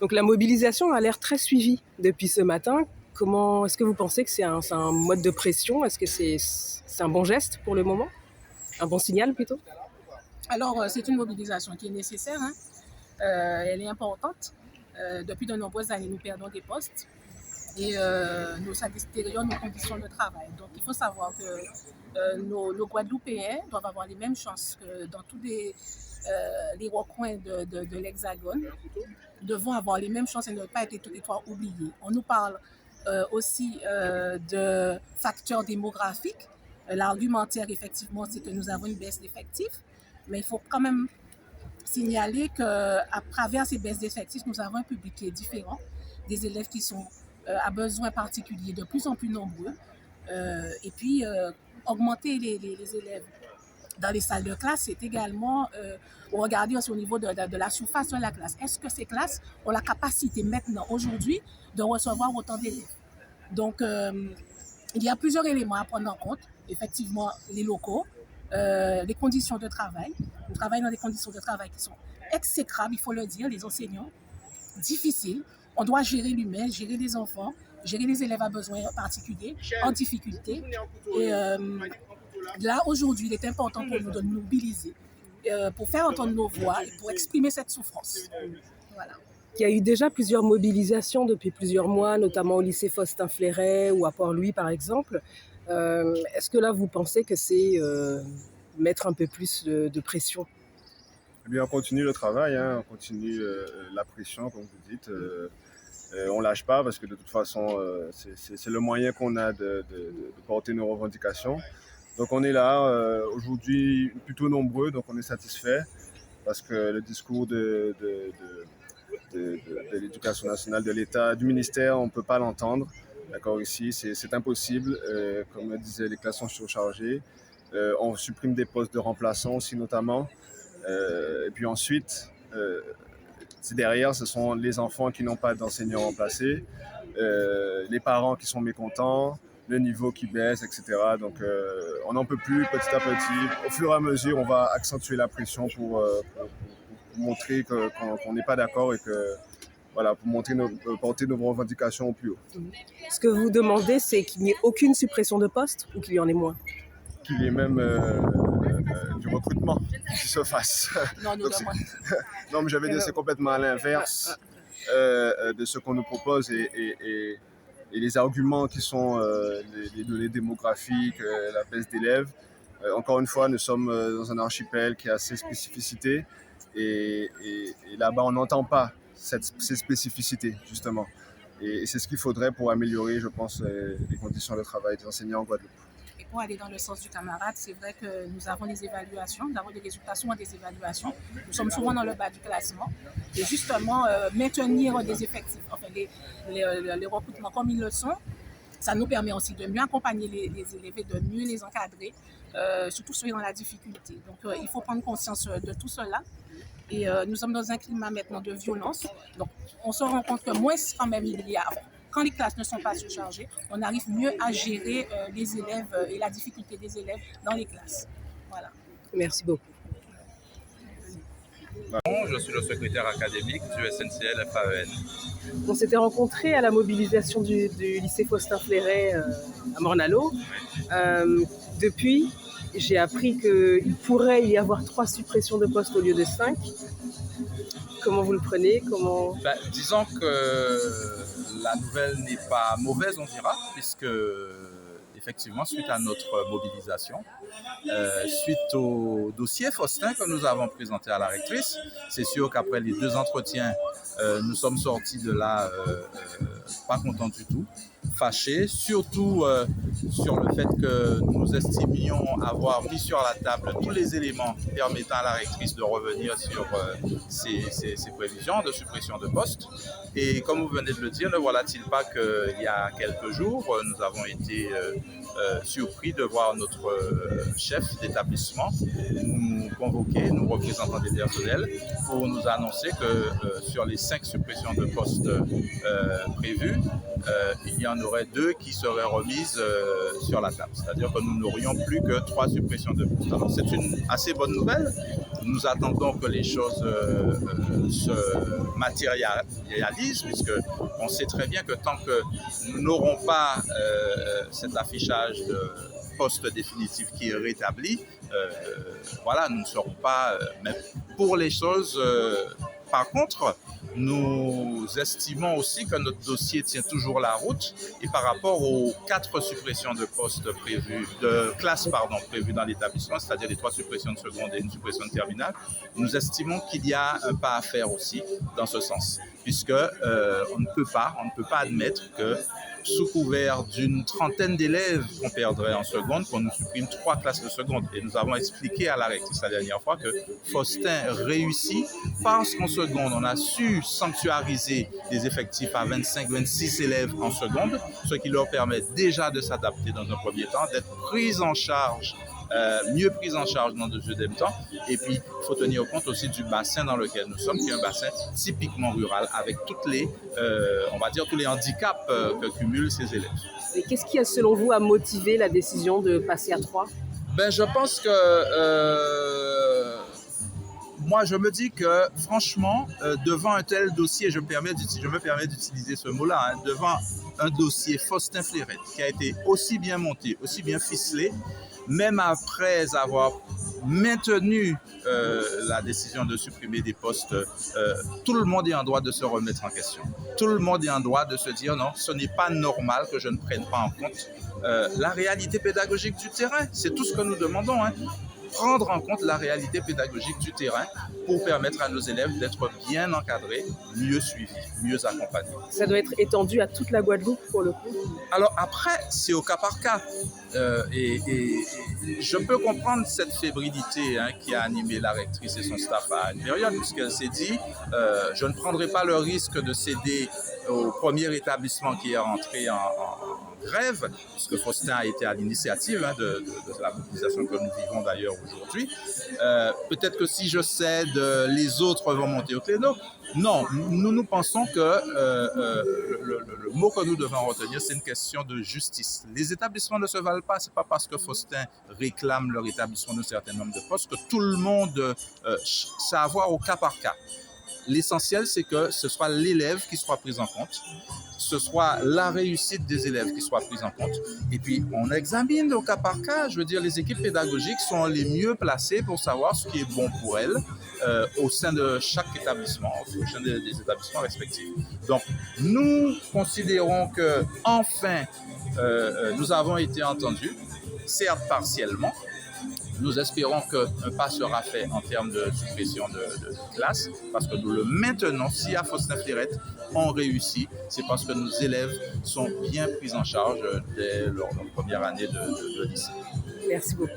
Donc la mobilisation a l'air très suivie depuis ce matin. Comment est-ce que vous pensez que c'est un mode de pression? Est-ce que c'est un bon geste pour le moment? Un bon signal plutôt? Alors, c'est une mobilisation qui est nécessaire, hein. Elle est importante. Depuis de nombreuses années, nous perdons des postes et nous ça détériore nos conditions de travail. Donc, il faut savoir que nos Guadeloupéens doivent avoir les mêmes chances que dans tous les recoins de l'Hexagone. Nous devons avoir les mêmes chances et ne pas être territoires oubliés. On nous parle aussi de facteurs démographiques. L'argumentaire, effectivement, c'est que nous avons une baisse d'effectifs, mais il faut quand même signaler qu'à travers ces baisses d'effectifs, nous avons un public qui est différent, des élèves qui sont à besoins particuliers de plus en plus nombreux, et puis augmenter les élèves dans les salles de classe, c'est également regarder aussi au niveau de la surface de la classe. Est-ce que ces classes ont la capacité maintenant, aujourd'hui, de recevoir autant d'élèves? Donc, il y a plusieurs éléments à prendre en compte. Effectivement, les locaux, les conditions de travail. Nous travaillons dans des conditions de travail qui sont exécrables, il faut le dire, les enseignants, difficiles. On doit gérer l'humain, gérer les enfants, gérer les élèves à besoins particuliers, en difficulté. Et là, aujourd'hui, il est important pour nous de nous mobiliser, pour faire entendre nos voix et pour exprimer cette souffrance. Voilà. Il y a eu déjà plusieurs mobilisations depuis plusieurs mois, notamment au lycée Faustin-Fléret ou à Port-Louis, par exemple. Est-ce que là, vous pensez que c'est mettre un peu plus de pression? Eh bien, on continue le travail, hein, on continue la pression, comme vous dites. On ne lâche pas parce que de toute façon, c'est le moyen qu'on a de porter nos revendications. Donc on est là, aujourd'hui plutôt nombreux, donc on est satisfait parce que le discours de l'éducation nationale, de l'État, du ministère, on ne peut pas l'entendre. D'accord, ici, c'est impossible. Comme le disaient, les classes sont surchargées. On supprime des postes de remplaçants aussi, notamment. Et puis ensuite, derrière, ce sont les enfants qui n'ont pas d'enseignants remplacés, les parents qui sont mécontents, le niveau qui baisse, etc. Donc, on n'en peut plus petit à petit. Au fur et à mesure, on va accentuer la pression pour montrer qu'on n'est pas d'accord et que, voilà, pour porter nos revendications au plus haut. Ce que vous demandez, c'est qu'il n'y ait aucune suppression de poste ou qu'il y en ait moins? Qu'il y ait même du recrutement qui se fasse. Non, Donc, non, mais j'avais dit c'est complètement à l'inverse de ce qu'on nous propose et les arguments qui sont les données démographiques, la baisse d'élèves. Encore une fois, nous sommes dans un archipel qui a ses spécificités et là-bas, on n'entend pas ces spécificités, justement. Et c'est ce qu'il faudrait pour améliorer, je pense, les conditions de travail des enseignants en Guadeloupe. Et pour aller dans le sens du camarade, c'est vrai que nous avons des évaluations, nous avons des résultats, souvent des évaluations. Nous sommes souvent dans le bas du classement. Et justement, maintenir des effectifs, enfin les recrutements comme ils le sont, ça nous permet aussi de mieux accompagner les élèves et de mieux les encadrer, surtout ceux dans la difficulté. Donc, il faut prendre conscience de tout cela. Et nous sommes dans un climat maintenant de violence. Donc, on se rend compte que moins quand même il y a... Quand les classes ne sont pas surchargées, on arrive mieux à gérer les élèves et la difficulté des élèves dans les classes. Voilà. Merci beaucoup. Je suis le secrétaire académique du SNCL FAEN. On s'était rencontrés à la mobilisation du lycée Faustin-Fléret à Morne-à-l'Eau. Depuis, j'ai appris qu'il pourrait y avoir 3 suppressions de postes au lieu de 5. Comment vous le prenez? Disons que la nouvelle n'est pas mauvaise, on dira, puisque effectivement, suite à notre mobilisation, suite au dossier Faustin que nous avons présenté à la rectrice, c'est sûr qu'après les 2 entretiens, nous sommes sortis de là pas contents du tout, fâchés, surtout sur le fait que nous estimions avoir mis sur la table tous les éléments permettant à la rectrice de revenir sur ces prévisions de suppression de postes. Et comme vous venez de le dire, ne voilà-t-il pas qu'il y a quelques jours, nous avons été surpris de voir notre chef d'établissement nous convoquer, nous représentants des personnels, pour nous annoncer que sur les 5 suppressions de postes prévues, il y en aurait aurait 2 qui seraient remises sur la table. C'est-à-dire que nous n'aurions plus que 3 suppressions de postes. Alors c'est une assez bonne nouvelle. Nous attendons que les choses se matérialisent, puisque on sait très bien que tant que nous n'aurons pas cet affichage de poste définitif qui est rétabli, voilà, nous ne serons pas même pour les choses. Par contre, nous estimons aussi que notre dossier tient toujours la route, et par rapport aux 4 suppressions de postes prévues, de classes prévues dans l'établissement, c'est-à-dire les 3 suppressions de seconde et une suppression de terminale, nous estimons qu'il y a un pas à faire aussi dans ce sens, puisque on ne peut pas admettre que sous couvert d'une trentaine d'élèves qu'on perdrait en seconde, qu'on nous supprime 3 classes de seconde. Et nous avons expliqué à la rectrice la dernière fois que Faustin réussit parce qu'en seconde, on a su sanctuariser des effectifs à 25-26 élèves en seconde, ce qui leur permet déjà de s'adapter dans un premier temps, d'être pris en charge, mieux prise en charge dans le deuxième temps. Et puis, il faut tenir compte aussi du bassin dans lequel nous sommes, qui est un bassin typiquement rural, avec toutes les, on va dire, tous les handicaps que cumulent ces élèves. Et qu'est-ce qui a, selon vous, a motivé la décision de passer à 3? Ben, je pense que moi, je me dis que, franchement, devant un tel dossier, je me permets d'utiliser ce mot-là, devant un dossier Faustin Fleurette, qui a été aussi bien monté, aussi bien ficelé, même après avoir maintenu la décision de supprimer des postes, tout le monde est en droit de se remettre en question. Tout le monde est en droit de se dire non, ce n'est pas normal que je ne prenne pas en compte la réalité pédagogique du terrain. C'est tout ce que nous demandons. Prendre en compte la réalité pédagogique du terrain pour permettre à nos élèves d'être bien encadrés, mieux suivis, mieux accompagnés. Ça doit être étendu à toute la Guadeloupe pour le coup? Alors après, c'est au cas par cas. Et je peux comprendre cette fébrilité qui a animé la rectrice et son staff à une période, puisqu'elle s'est dit je ne prendrai pas le risque de céder au premier établissement qui est rentré en grève, puisque Faustin a été à l'initiative de la mobilisation que nous vivons d'ailleurs aujourd'hui. Peut-être que si je cède, les autres vont monter au créneau. Non, nous pensons que le mot que nous devons retenir, c'est une question de justice. Les établissements ne se valent pas, c'est pas parce que Faustin réclame le rétablissement d'un certain nombre de postes que tout le monde sait avoir au cas par cas. L'essentiel, c'est que ce soit l'élève qui soit pris en compte, ce soit la réussite des élèves qui soit prise en compte. Et puis, on examine au cas par cas. Je veux dire, les équipes pédagogiques sont les mieux placées pour savoir ce qui est bon pour elles au sein de chaque établissement, au sein des établissements respectifs. Donc, nous considérons que, enfin, nous avons été entendus, certes partiellement. Nous espérons qu'un pas sera fait en termes de suppression de classes, parce que nous le maintenons. Si à Faustin Fleurette, on réussit, c'est parce que nos élèves sont bien pris en charge dès leur première année de lycée. Merci beaucoup.